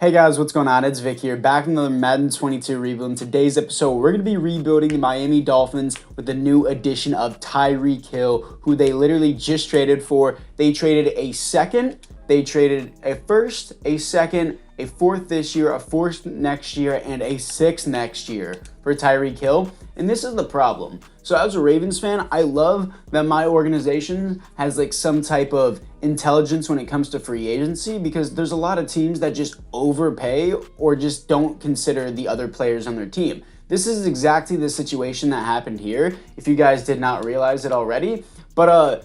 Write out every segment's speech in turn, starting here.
Hey guys, what's going on? It's Vic here, back in another Madden 22 rebuild. In today's episode, we're going to be rebuilding the Miami Dolphins with the new addition of Tyreek Hill, who they literally just traded for. They traded a second, they traded a first, a second, a fourth this year, a fourth next year, and a sixth next year for Tyreek Hill. And this is the problem. So as a Ravens fan, I love that my organization has like some type of intelligence when it comes to free agency, because there's a lot of teams that just overpay or just don't consider the other players on their team. This is exactly the situation that happened here, if you guys did not realize it already. But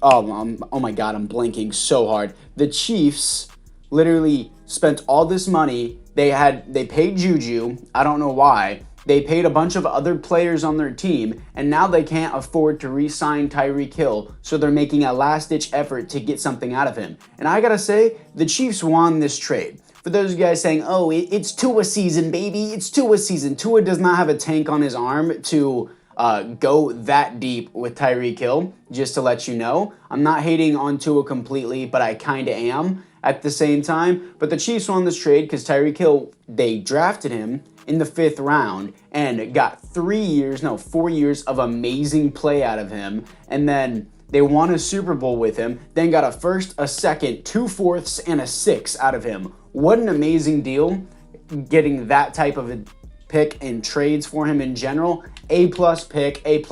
oh my god, I'm blinking so hard. The Chiefs literally spent all this money. They paid Juju. I don't know why. They paid a bunch of other players on their team, and now they can't afford to re-sign Tyreek Hill, so they're making a last-ditch effort to get something out of him. And I gotta say, the Chiefs won this trade. For those of you guys saying, oh, it's Tua season, baby, it's Tua season. Tua does not have a tank on his arm to go that deep with Tyreek Hill, just to let you know. I'm not hating on Tua completely, but I kind of am at the same time. But the Chiefs won this trade because Tyreek Hill, they drafted him in the 5th round and got 4 years of amazing play out of him. And then they won a Super Bowl with him, then got a first, a second, 2 fourths, and a 6 out of him. What an amazing deal, getting that type of a pick in trades for him in general. A+ pick, A++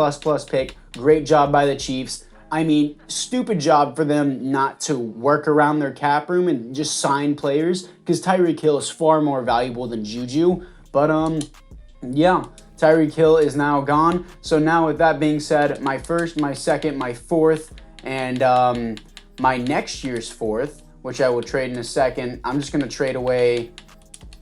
pick. Great job by the Chiefs. I mean, stupid job for them not to work around their cap room and just sign players, because Tyreek Hill is far more valuable than Juju. But, yeah, Tyreek Hill is now gone. So now with that being said, my first, my second, my fourth, and my next year's fourth, which I will trade in a second, I'm just going to trade away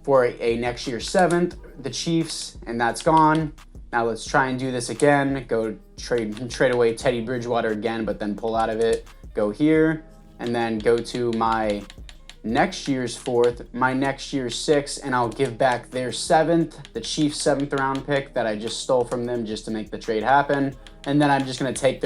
for a next year's 7th, the Chiefs, and that's gone. Now let's try and do this again. Go trade away Teddy Bridgewater again, but then pull out of it. Go here, and then go to my next year's 4th, my next year's 6th, and I'll give back their 7th, the Chiefs' 7th round pick that I just stole from them just to make the trade happen. And then I'm just going to take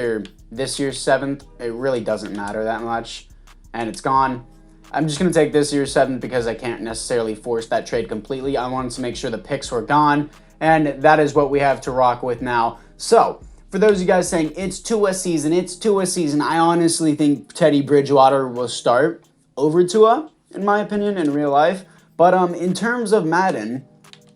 this year's 7th. It really doesn't matter that much, and it's gone. I'm just going to take this year's 7th because I can't necessarily force that trade completely. I wanted to make sure the picks were gone, and that is what we have to rock with now. So, for those of you guys saying, it's Tua season, I honestly think Teddy Bridgewater will start over Tua, in my opinion, in real life. But in terms of Madden,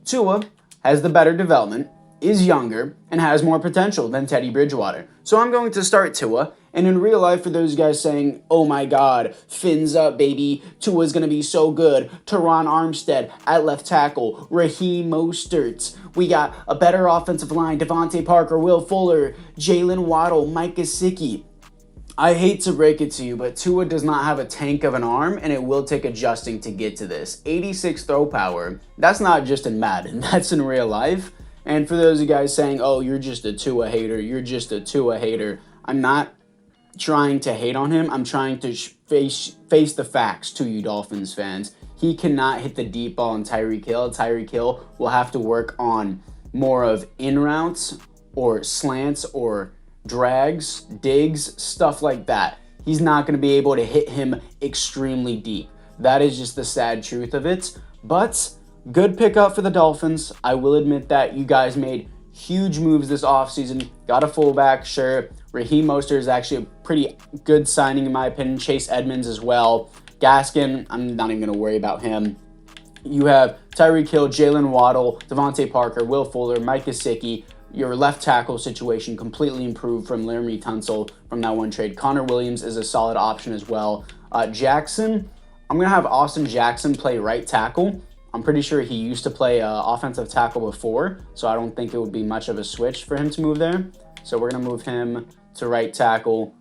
Tua has the better development, is younger, and has more potential than Teddy Bridgewater. So I'm going to start Tua. And in real life, for those guys saying, oh my god, fins up, baby, Tua's going to be so good. Terron Armstead at left tackle, Raheem Mostert. We got a better offensive line, Devontae Parker, Will Fuller, Jalen Waddle, Mike Gesicki. I hate to break it to you, but Tua does not have a tank of an arm, and it will take adjusting to get to this. 86 throw power, that's not just in Madden, that's in real life. And for those of you guys saying, oh, you're just a Tua hater, I'm not trying to hate on him. I'm trying to face the facts to you Dolphins fans. He cannot hit the deep ball in Tyreek Hill. Tyreek Hill will have to work on more of in routes or slants or drags, digs, stuff like that. He's not going to be able to hit him extremely deep. That is just the sad truth of it. But good pickup for the Dolphins. I will admit that you guys made huge moves this offseason. Got a fullback, sure. Raheem Mostert is actually a pretty good signing in my opinion. Chase Edmonds as well. Gaskin, I'm not even going to worry about him. You have Tyreek Hill, Jalen Waddle, Devontae Parker, Will Fuller, Mike Gesicki. Your left tackle situation completely improved from Laramie Tunsil from that one trade. Connor Williams is a solid option as well. Jackson, I'm going to have Austin Jackson play right tackle. I'm pretty sure he used to play offensive tackle before, so I don't think it would be much of a switch for him to move there. So we're going to move him to right tackle,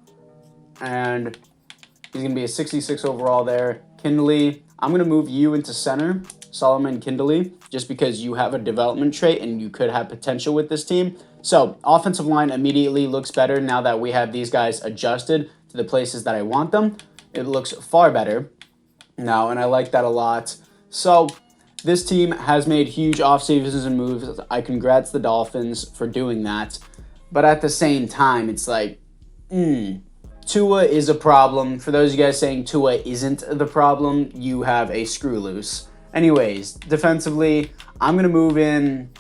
and he's going to be a 66 overall there. Kindley, I'm going to move you into center, Solomon Kindley, just because you have a development trait and you could have potential with this team. So offensive line immediately looks better now that we have these guys adjusted to the places that I want them. It looks far better now, and I like that a lot. So this team has made huge offseason moves. I congrats the Dolphins for doing that. But at the same time, it's like, Tua is a problem. For those of you guys saying Tua isn't the problem, you have a screw loose. Anyways, defensively, I'm going to move in.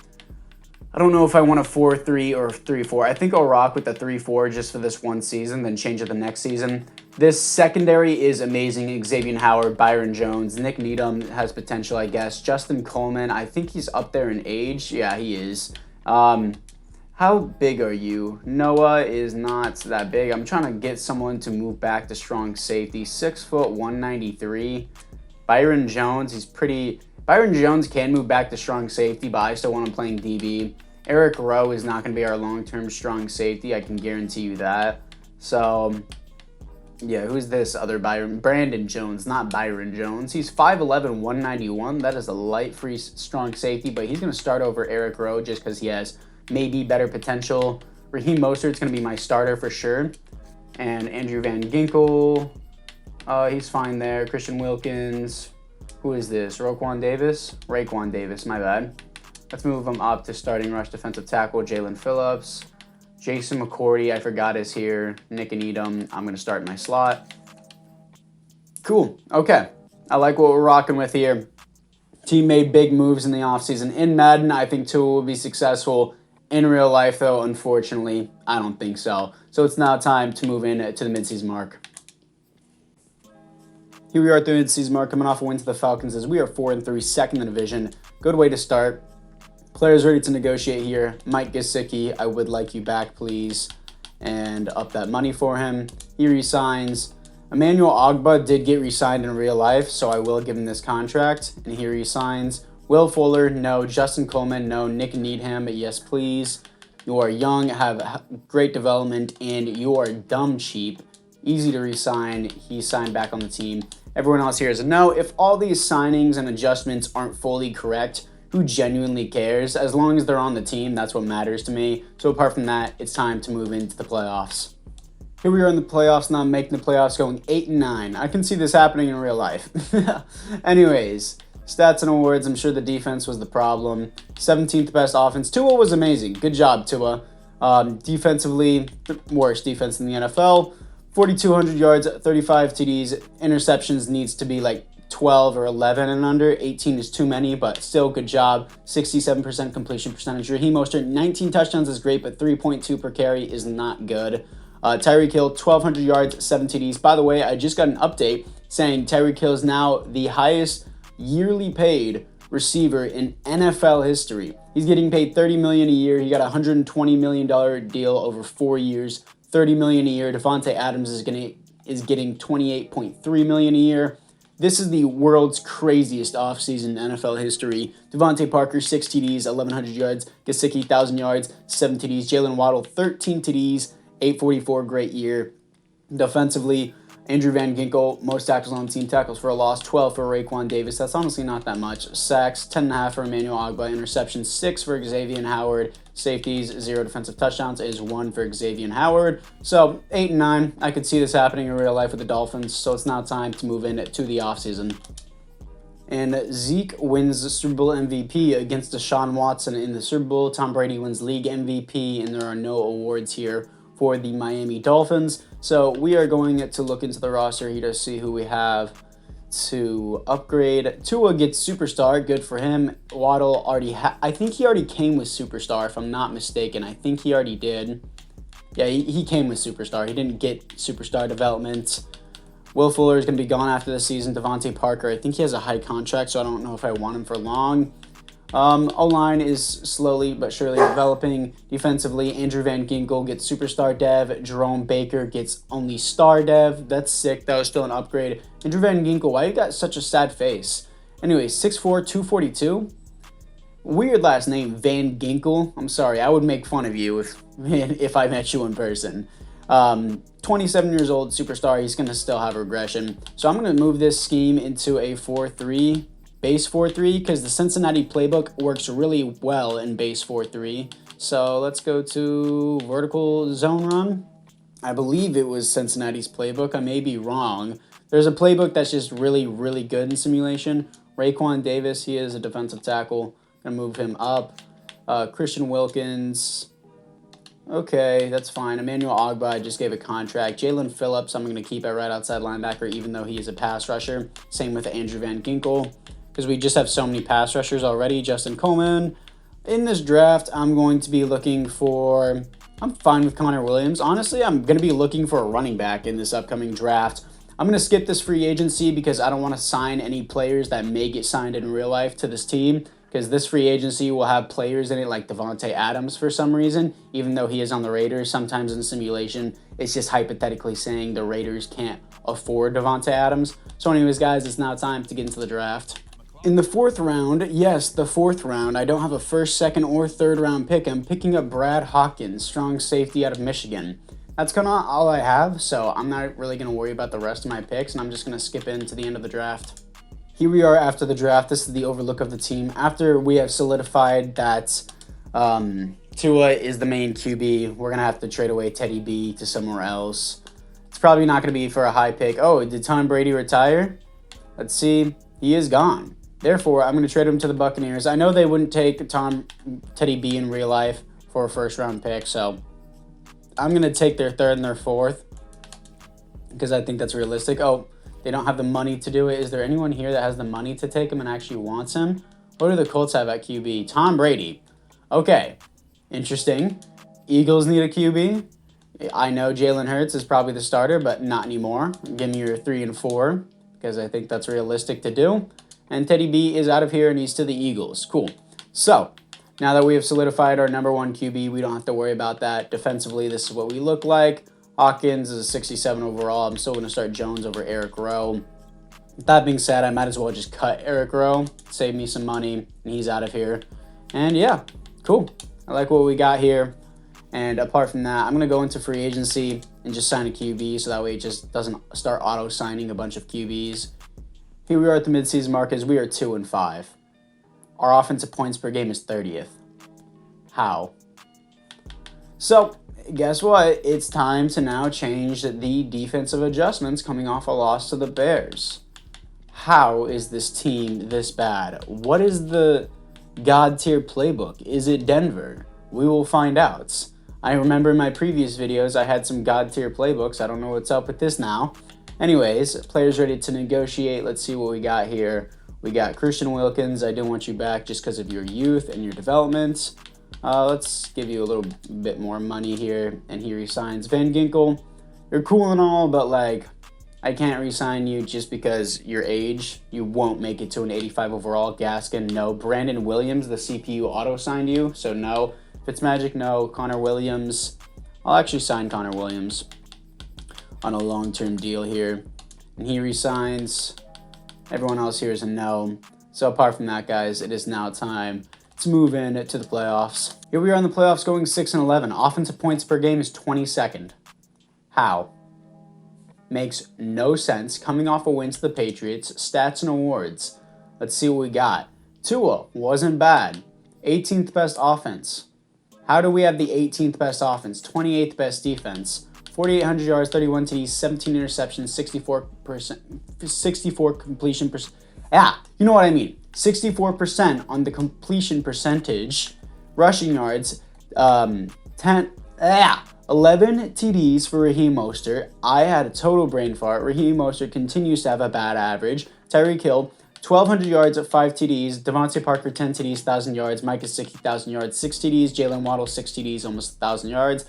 I don't know if I want a 4-3 or 3-4. I think I'll rock with the 3-4 just for this one season, then change it the next season. This secondary is amazing. Xavier Howard, Byron Jones, Nick Needham has potential, I guess. Justin Coleman, I think he's up there in age. Yeah, he is. How big are you? Noah is not that big. I'm trying to get someone to move back to strong safety. 6 foot, 193. Byron Jones, he's pretty... Byron Jones can move back to strong safety, but I still want him playing DB. Eric Rowe is not going to be our long-term strong safety. I can guarantee you that. So, yeah, who's this other Byron? Brandon Jones, not Byron Jones. He's 5'11", 191. That is a light-free strong safety, but he's going to start over Eric Rowe just because he has maybe better potential. Raheem Mostert's going to be my starter for sure. And Andrew Van Ginkel, he's fine there. Christian Wilkins. Who is this? Raekwon Davis, my bad. Let's move him up to starting rush defensive tackle. Jalen Phillips. Jason McCourty, I forgot, is here. Nick Needham, I'm going to start my slot. Cool. Okay. I like what we're rocking with here. Team made big moves in the offseason. In Madden, I think Tua will be successful. In real life, though, unfortunately, I don't think so. So it's now time to move in to the midseason mark. Here we are at the midseason mark, coming off a win to the Falcons as we are 4-3, second in the division. Good way to start. Players ready to negotiate here. Mike Gesicki, I would like you back, please. And up that money for him. He resigns. Emmanuel Ogbah did get re-signed in real life, so I will give him this contract. And he resigns. Will Fuller, no. Justin Coleman, no. Nick Needham, yes, please. You are young, have great development, and you are dumb cheap. Easy to re-sign. He signed back on the team. Everyone else here is a no. If all these signings and adjustments aren't fully correct, who genuinely cares? As long as they're on the team, that's what matters to me. So apart from that, it's time to move into the playoffs. Here we are in the playoffs, now making the playoffs, going 8-9. I can see this happening in real life. Anyways, stats and awards, I'm sure the defense was the problem. 17th best offense. Tua was amazing. Good job, Tua. Defensively, worst defense in the NFL. 4,200 yards, 35 TDs. Interceptions needs to be like 12 or 11 and under. 18 is too many, but still good job. 67% completion percentage. Raheem Mostert, 19 touchdowns is great, but 3.2 per carry is not good. Tyreek Hill, 1,200 yards, 7 TDs. By the way, I just got an update saying Tyreek Hill is now the highest yearly paid receiver in NFL history. He's getting paid $30 million a year. He got a $120 million deal over 4 years. $30 million a year. Devontae Adams is getting $28.3 million a year. This is the world's craziest offseason in NFL history. Devontae Parker, 6 TDs, 1,100 yards. Gesicki, 1,000 yards, 7 TDs. Jalen Waddle, 13 TDs, 844, great year. Defensively, Andrew Van Ginkel, most tackles on the team, tackles for a loss, 12 for Raekwon Davis. That's honestly not that much. Sacks, 10.5 for Emmanuel Ogbah. Interceptions, 6 for Xavier Howard. Safeties, 0 defensive touchdowns is 1 for Xavier Howard. So 8-9, I could see this happening in real life with the Dolphins. So it's now time to move into the offseason. And Zeke wins the Super Bowl MVP against Deshaun Watson in the Super Bowl. Tom Brady wins league MVP, and there are no awards here for the Miami Dolphins. So we are going to look into the roster here to see who we have to upgrade. Tua gets Superstar, good for him. Waddle already I think he already came with Superstar, if I'm not mistaken. I think he already did. Yeah, he came with Superstar. He didn't get Superstar development. Will Fuller is going to be gone after the season. Devontae Parker, I think he has a high contract, so I don't know if I want him for long. O-line is slowly but surely developing. Defensively, Andrew Van Ginkel gets Superstar Dev. Jerome Baker gets only Star Dev. That's sick. That was still an upgrade. Andrew Van Ginkel, why you got such a sad face? Anyway, 6'4", 242. Weird last name, Van Ginkel. I'm sorry, I would make fun of you if I met you in person. 27 years old, Superstar. He's going to still have regression. So I'm going to move this scheme into a 4-3. Base 4-3, because the Cincinnati playbook works really well in base 4-3. So let's go to vertical zone run. I believe it was Cincinnati's playbook. I may be wrong. There's a playbook that's just really, really good in simulation. Raekwon Davis, he is a defensive tackle. Gonna move him up. Christian Wilkins. Okay, that's fine. Emmanuel Ogbah, I just gave a contract. Jalen Phillips, I'm going to keep at right outside linebacker, even though he is a pass rusher. Same with Andrew Van Ginkel, because we just have so many pass rushers already. Justin Coleman. In this draft, I'm going to be looking for... I'm fine with Connor Williams. Honestly, I'm going to be looking for a running back in this upcoming draft. I'm going to skip this free agency because I don't want to sign any players that may get signed in real life to this team, because this free agency will have players in it like Devontae Adams for some reason, even though he is on the Raiders. Sometimes in simulation, it's just hypothetically saying the Raiders can't afford Devontae Adams. So anyways, guys, it's now time to get into the draft. In the fourth round, yes, the fourth round, I don't have a first, second, or third round pick. I'm picking up Brad Hawkins, strong safety out of Michigan. That's kind of all I have, so I'm not really going to worry about the rest of my picks, and I'm just going to skip into the end of the draft. Here we are after the draft. This is the overlook of the team. After we have solidified that Tua is the main QB, we're going to have to trade away Teddy B to somewhere else. It's probably not going to be for a high pick. Oh, did Tom Brady retire? Let's see. He is gone. Therefore, I'm going to trade him to the Buccaneers. I know they wouldn't take Teddy B in real life for a first-round pick, so I'm going to take their third and their fourth because I think that's realistic. Oh, they don't have the money to do it. Is there anyone here that has the money to take him and actually wants him? What do the Colts have at QB? Tom Brady. Okay, interesting. Eagles need a QB. I know Jalen Hurts is probably the starter, but not anymore. Give me your 3 and 4 because I think that's realistic to do. And Teddy B is out of here and he's to the Eagles. Cool. So, now that we have solidified our number 1 QB, we don't have to worry about that. Defensively, this is what we look like. Hawkins is a 67 overall. I'm still going to start Jones over Eric Rowe. That being said, I might as well just cut Eric Rowe, save me some money, and he's out of here. And yeah, cool. I like what we got here. And apart from that, I'm going to go into free agency and just sign a QB so that way it just doesn't start auto-signing a bunch of QBs. Here we are at the midseason markers. We are 2 and 5. Our offensive points per game is 30th. How? So, guess what? It's time to now change the defensive adjustments coming off a loss to the Bears. How is this team this bad? What is the God tier playbook? Is it Denver? We will find out. I remember in my previous videos I had some God tier playbooks. I don't know what's up with this now. Anyways, players ready to negotiate. Let's see what we got here. We got Christian Wilkins. I do want you back just because of your youth and your development. Let's give you a little bit more money here. And he resigns Van Ginkel. You're cool and all, but like, I can't resign you just because your age. You won't make it to an 85 overall. Gaskin, no. Brandon Williams, the CPU auto-signed you, so no. Fitzmagic, no. Connor Williams. I'll actually sign Connor Williams on a long-term deal here. And he resigns. Everyone else here is a no. So apart from that, guys, it is now time to move in to the playoffs. Here we are in the playoffs going 6 and 11. Offensive points per game is 22nd. How? Makes no sense. Coming off a win to the Patriots. Stats and awards. Let's see what we got. Tua wasn't bad. 18th best offense. How do we have the 18th best offense? 28th best defense. 4,800 yards, 31 TDs, 17 interceptions, 64 completion percent. Yeah, you know what I mean. 64% on the completion percentage. Rushing yards, 11 TDs for Raheem Mostert. I had a total brain fart. Raheem Mostert continues to have a bad average. Tyreek Hill, 1,200 yards at 5 TDs. Devontae Parker, 10 TDs, 1,000 yards. Mike is 60,000 yards, 6 TDs. Jalen Waddle, 6 TDs, almost 1,000 yards.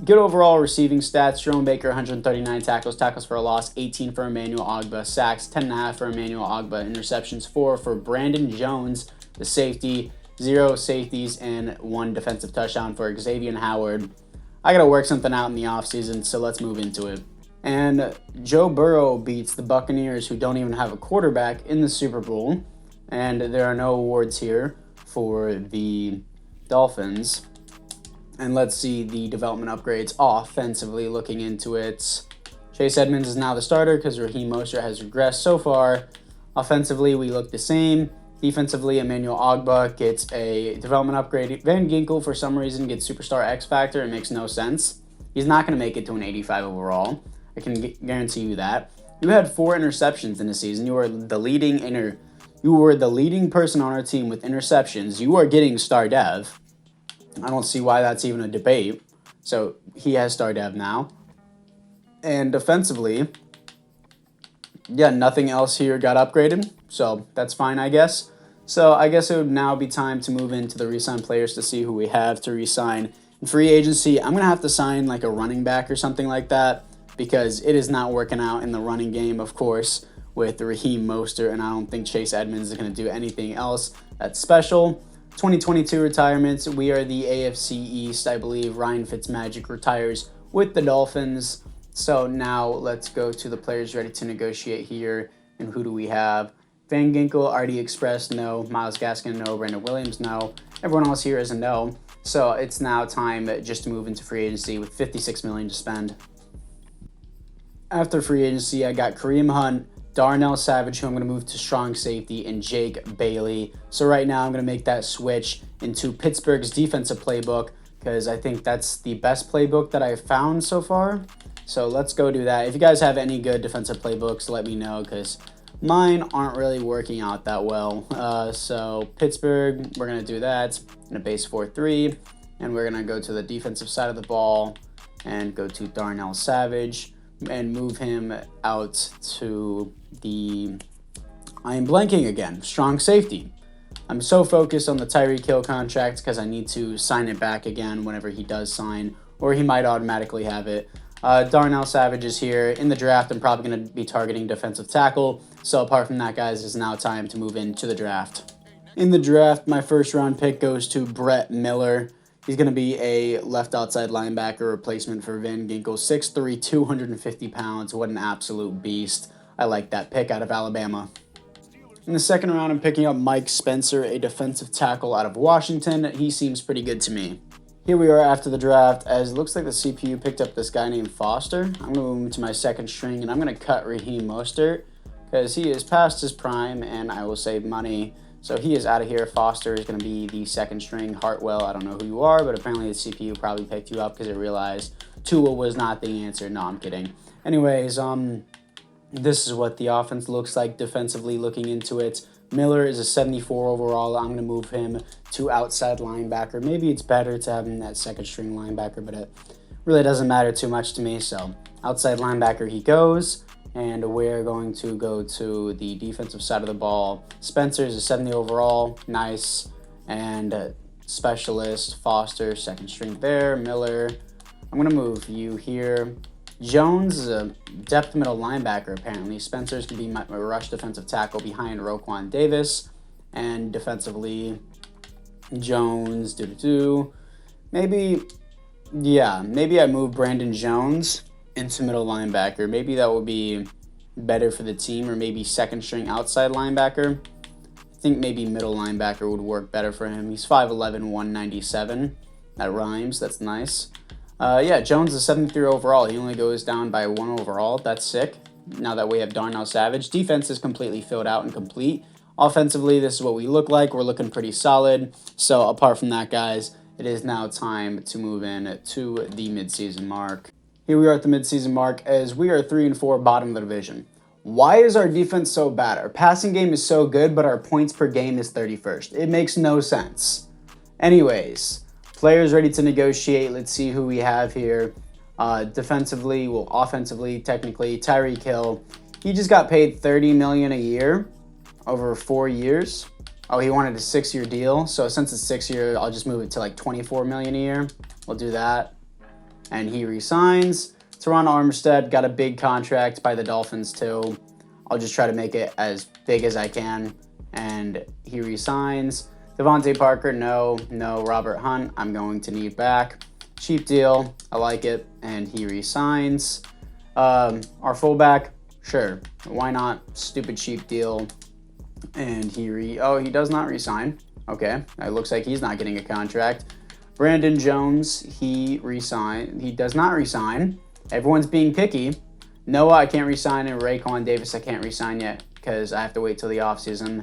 Good overall receiving stats. Jerome Baker, 139 tackles. Tackles for a loss, 18 for Emmanuel Ogbah. Sacks, 10.5 for Emmanuel Ogbah. Interceptions, 4 for Brandon Jones, the safety. 0 safeties and 1 defensive touchdown for Xavier Howard. I got to work something out in the offseason, so let's move into it. And Joe Burrow beats the Buccaneers, who don't even have a quarterback, in the Super Bowl. And there are no awards here for the Dolphins. And let's see the development upgrades offensively looking into it. Chase Edmonds is now the starter because Raheem Mostert has regressed so far. Offensively, we look the same. Defensively, Emmanuel Ogbah gets a development upgrade. Van Ginkel, for some reason, gets Superstar X Factor. It makes no sense. He's not going to make it to an 85 overall. I can guarantee you that. You had 4 interceptions in the season. You were the leading person on our team with interceptions. You are getting star dev. I don't see why that's even a debate. So he has star dev now. And defensively, yeah, nothing else here got upgraded. So that's fine, I guess. So I guess it would now be time to move into the re-sign players to see who we have to re-sign. In free agency, I'm going to have to sign like a running back or something like that because it is not working out in the running game, of course, with Raheem Mostert, and I don't think Chase Edmonds is going to do anything else that's special. 2022 retirements, we are the AFC East, I believe. Ryan Fitzmagic retires with the Dolphins. So now let's go to the players ready to negotiate here. And who do we have? Van Ginkel already expressed no. Myles Gaskin, no. Brandon Williams, no. Everyone else here is a no. So it's now time just to move into free agency with $56 million to spend. After free agency, I got Kareem Hunt, Darnell Savage, who I'm going to move to strong safety, and Jake Bailey. So right now I'm going to make that switch into Pittsburgh's defensive playbook because I think that's the best playbook that I've found so far. So let's go do that. If you guys have any good defensive playbooks, let me know because mine aren't really working out that well. So Pittsburgh, we're going to do that in a base 4-3. And we're going to go to the defensive side of the ball and go to Darnell Savage and move him out to the, I am blanking again, strong safety. I'm so focused on the Tyreek Hill contract because I need to sign it back again whenever he does sign, or he might automatically have it. Darnell Savage is here. In the draft, I'm probably going to be targeting defensive tackle. So apart from that, guys, it's now time to move into the draft. In the draft, my first round pick goes to Brett Miller. He's going to be a left outside linebacker replacement for Van Ginkel. 6'3", 250 pounds. What an absolute beast. I like that pick out of Alabama. In the second round, I'm picking up Mike Spencer, a defensive tackle out of Washington. He seems pretty good to me. Here we are after the draft, as it looks like the CPU picked up this guy named Foster. I'm going to move him to my second string, and I'm going to cut Raheem Mostert because he is past his prime, and I will save money. So he is out of here. Foster is going to be the second string. Hartwell, I don't know who you are, but apparently the CPU probably picked you up because it realized Tua was not the answer. No, I'm kidding. Anyways, this is what the offense looks like defensively looking into it. Miller is a 74 overall. I'm going to move him to outside linebacker. Maybe it's better to have him that second string linebacker, but it really doesn't matter too much to me. So outside linebacker he goes, and we're going to go to the defensive side of the ball. Spencer is a 70 overall. Nice. And specialist, Foster, second string there. Miller, I'm going to move you here. Jones is a depth middle linebacker, apparently. Spencer's going to be my rush defensive tackle behind Roquan Davis. And defensively, Jones, maybe I move Brandon Jones into middle linebacker. Maybe that would be better for the team, or maybe second string outside linebacker. I think maybe middle linebacker would work better for him. He's 5'11", 197. That rhymes. That's nice. Jones is 73 overall. He only goes down by 1 overall. That's sick. Now that we have Darnell Savage. Defense is completely filled out and complete. Offensively, this is what we look like. We're looking pretty solid. So apart from that, guys, it is now time to move in to the midseason mark. Here we are at the midseason mark as we are 3-4 bottom of the division. Why is our defense so bad? Our passing game is so good, but our points per game is 31st. It makes no sense. Anyways, players ready to negotiate. Let's see who we have here. Defensively, offensively, technically, Tyreek Hill. He just got paid $30 million a year over 4 years. Oh, he wanted a 6-year deal. So since it's 6 year, I'll just move it to like $24 million a year. We'll do that. And he resigns. Terron Armstead got a big contract by the Dolphins too. I'll just try to make it as big as I can. And he resigns. Devontae Parker, no. Robert Hunt, I'm going to need back. Cheap deal, I like it. And he resigns. Our fullback, sure, why not? Stupid cheap deal. And he does not resign. Okay, it looks like he's not getting a contract. Brandon Jones, he does not resign. Everyone's being picky. Noah, I can't resign, and Roquan Davis, I can't resign yet because I have to wait till the offseason.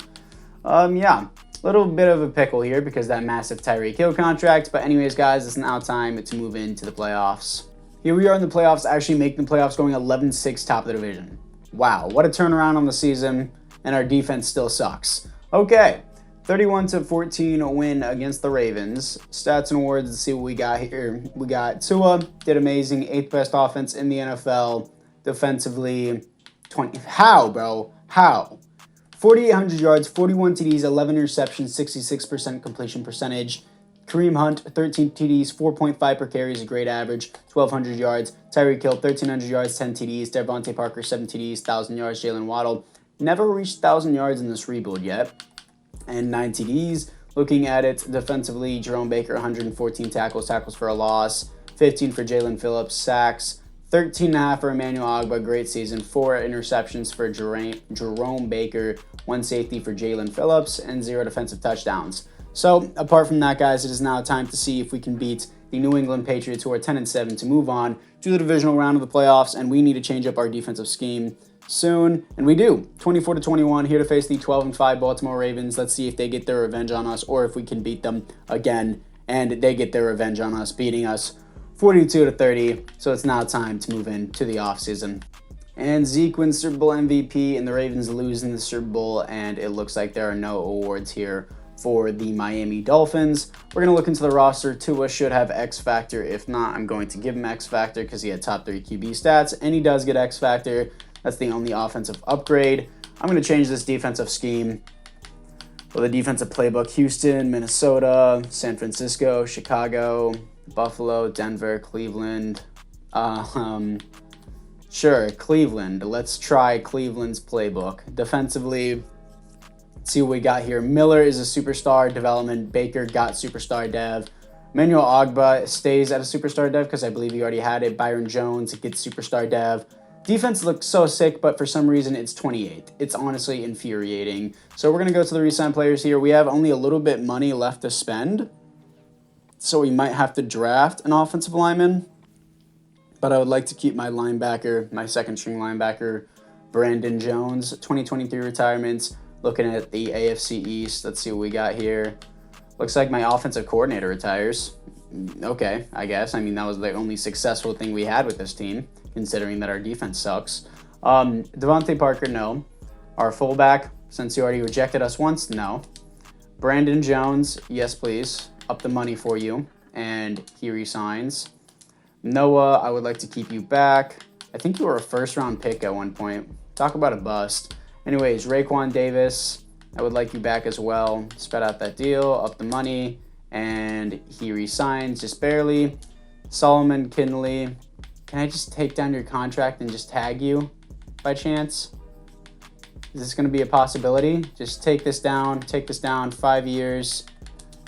Little bit of a pickle here because that massive Tyreek Hill contract. But anyways, guys, it's now time to move into the playoffs. Here we are in the playoffs, actually making the playoffs, going 11-6 top of the division. Wow, what a turnaround on the season, and our defense still sucks. Okay, 31-14 win against the Ravens. Stats and awards, let's see what we got here. We got Tua, did amazing, 8th best offense in the NFL. Defensively, 20. How, bro? How? 4,800 yards, 41 TDs, 11 interceptions, 66% completion percentage. Kareem Hunt, 13 TDs, 4.5 per carry is a great average, 1,200 yards. Tyreek Hill, 1,300 yards, 10 TDs. Devontae Parker, 7 TDs, 1,000 yards. Jalen Waddle, never reached 1,000 yards in this rebuild yet, and 9 TDs. Looking at it defensively, Jerome Baker, 114 tackles for a loss, 15 for Jalen Phillips, sacks, 13.5 for Emmanuel Ogbah, great season, 4 interceptions for Jerome Baker, 1 safety for Jalen Phillips, and 0 defensive touchdowns. So, apart from that, guys, it is now time to see if we can beat the New England Patriots, who are 10-7, to move on to the divisional round of the playoffs, and we need to change up our defensive scheme soon, and we do. 24-21, here to face the 12-5 Baltimore Ravens. Let's see if they get their revenge on us, or if we can beat them again, and they get their revenge on us, beating us 42-30. So it's now time to move into the offseason. And Zeke wins Super Bowl MVP, and the Ravens lose in the Super Bowl, and it looks like there are no awards here for the Miami Dolphins. We're going to look into the roster. Tua should have X Factor. If not, I'm going to give him X Factor because he had top 3 QB stats, and he does get X Factor. That's the only offensive upgrade. I'm going to change this defensive scheme with a defensive playbook. Houston, Minnesota, San Francisco, Chicago, Buffalo, Denver, Cleveland. Sure, Cleveland. Let's try Cleveland's playbook. Defensively, see what we got here. Miller is a superstar development. Baker got superstar dev. Emmanuel Ogbah stays at a superstar dev because I believe he already had it. Byron Jones gets superstar dev. Defense looks so sick, but for some reason it's 28. It's honestly infuriating. So we're going to go to the re-sign players here. We have only a little bit money left to spend, so we might have to draft an offensive lineman. But I would like to keep my linebacker, my second-string linebacker, Brandon Jones. 2023 retirements. Looking at the AFC East, let's see what we got here. Looks like my offensive coordinator retires. Okay, I guess. I mean, that was the only successful thing we had with this team, considering that our defense sucks. Devontae Parker, no. Our fullback, since he already rejected us once, no. Brandon Jones, yes, please. Up the money for you. And he resigns. Noah, I would like to keep you back. I think you were a first-round pick at one point. Talk about a bust. Anyways, Raekwon Davis, I would like you back as well. Spread out that deal, up the money, and he resigns just barely. Solomon Kinley, can I just take down your contract and just tag you by chance? Is this going to be a possibility? Just take this down, 5 years,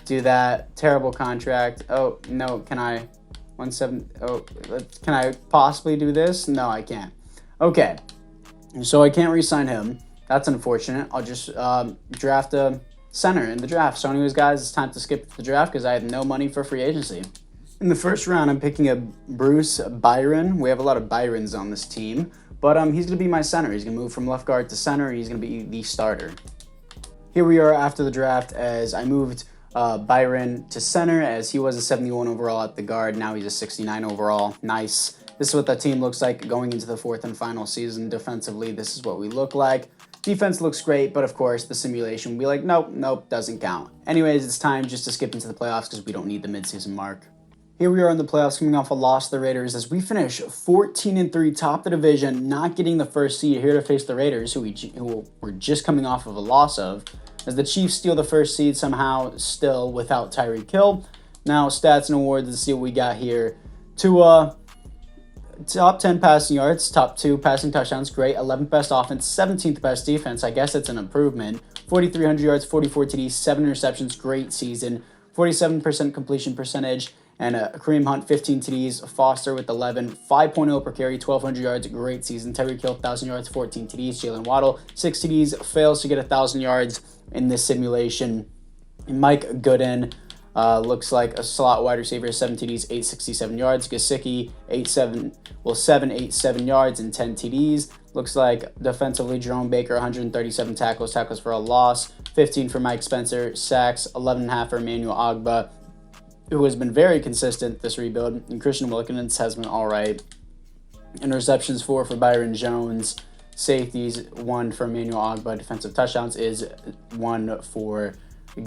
do that. Terrible contract. Oh, no, can I? Can I possibly do this? No, I can't. Okay, so I can't re-sign him. That's unfortunate. I'll just draft a center in the draft. So anyways, guys, it's time to skip the draft because I have no money for free agency. In the first round, I'm picking up Bruce Byron. We have a lot of Byrons on this team, but he's going to be my center. He's going to move from left guard to center. He's going to be the starter. Here we are after the draft as I moved Byron to center as he was a 71 overall at the guard. Now he's a 69 overall. Nice. This is what the team looks like going into the 4th and final season. Defensively, this is what we look like. Defense looks great, but of course, the simulation will be like, nope, doesn't count. Anyways, it's time just to skip into the playoffs because we don't need the midseason mark. Here we are in the playoffs coming off a loss to the Raiders as we finish 14-3, top the division, not getting the first seed, here to face the Raiders, who we're just coming off of a loss of, as the Chiefs steal the first seed somehow, still without Tyreek Hill. Now, stats and awards, let's see what we got here. Tua, top 10 passing yards, top 2 passing touchdowns, great. 11th best offense, 17th best defense. I guess it's an improvement. 4,300 yards, 44 TDs, 7 interceptions, great season. 47% completion percentage, and Kareem Hunt, 15 TDs. Foster with 11, 5.0 per carry, 1,200 yards, great season. Tyreek Hill, 1,000 yards, 14 TDs. Jalen Waddle, 6 TDs, fails to get 1,000 yards in this simulation. And Mike Gooden, looks like a slot wide receiver, 7 TDs, 867 yards. Gesicki, 787 yards and 10 TDs. Looks like defensively, Jerome Baker, 137 tackles for a loss, 15 for Mike Spencer, sacks, 11.5 for Emmanuel Ogbah, who has been very consistent this rebuild, and Christian Wilkins has been all right. Interceptions, 4 for Byron Jones. Safeties, 1 for Emmanuel Ogbah. Defensive touchdowns is 1 for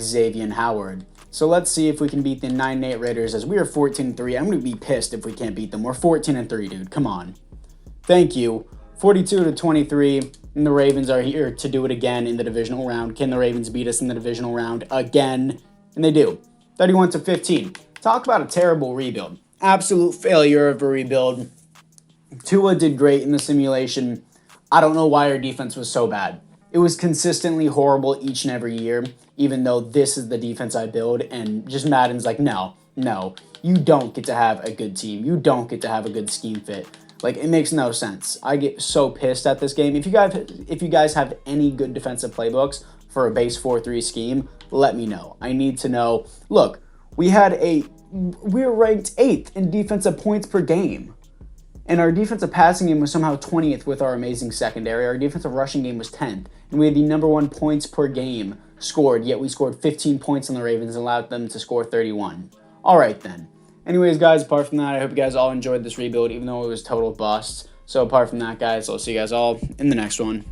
Xavier Howard. So let's see if we can beat the 9-8 Raiders, as we are 14-3. I'm going to be pissed if we can't beat them. We're 14-3, dude. Come on. Thank you. 42-23, and the Ravens are here to do it again in the divisional round. Can the Ravens beat us in the divisional round again? And they do. 31-15. Talk about a terrible rebuild. Absolute failure of a rebuild. Tua did great in the simulation. I don't know why our defense was so bad. It was consistently horrible each and every year, even though this is the defense I build, and just Madden's like, no, you don't get to have a good team. You don't get to have a good scheme fit. Like, it makes no sense. I get so pissed at this game. If you guys have any good defensive playbooks for a base 4-3 scheme, let me know. I need to know. Look, we were ranked 8th in defensive points per game. And our defensive passing game was somehow 20th with our amazing secondary. Our defensive rushing game was 10th. And we had the number 1 points per game scored, yet we scored 15 points on the Ravens and allowed them to score 31. All right, then. Anyways, guys, apart from that, I hope you guys all enjoyed this rebuild, even though it was total bust. So apart from that, guys, I'll see you guys all in the next one.